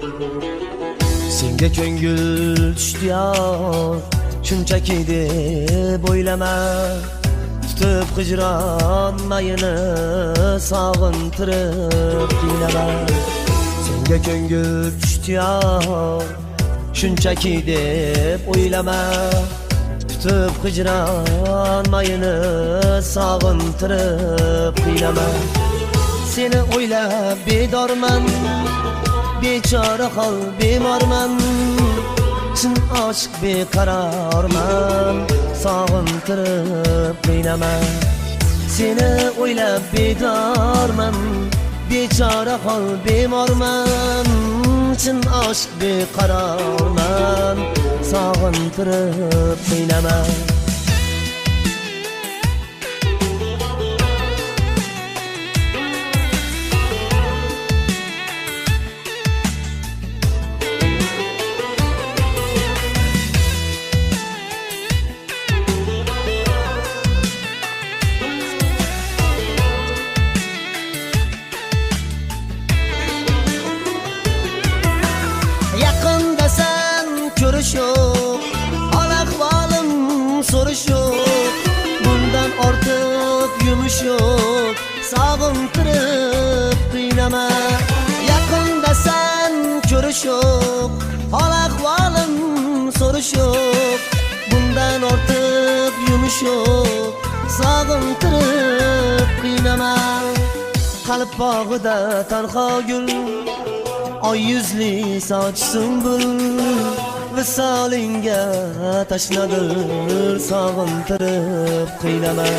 Senga ko'ngil tushdi yor, shunchaki deb o'ylama. Tutib hijron mayini sog'intirib qiynama. Senga ko'ngil tushdi yor, shunchaki deb o'ylama. Tutib hijron mayini sog'intirib qiynama. Seni o'ylab bedorman, bechora hol bemorman. Chin oshiq beqarorman, sog'intirib qiynama. Seni o'ylab bedorman, bechora hol bemorman. Chin oshiq beqarorman, sog'intirib qiynama. Yaqinda sen ko'rish yo'q, hol-ahvolim so'rish yo'q. Bundan ortiq yumush yo'q, sog'intirib qiynama. Yaqinda sen ko'rish yo'q, hol-ahvolim so'rish yo'q. Bundan ortiq yumush yo'q, sog'intirib qiynama. Qalb bog'ida tanho gul, oy yuzli soch sumbul. Visolinga tashnadir, sog'intirib qiynama.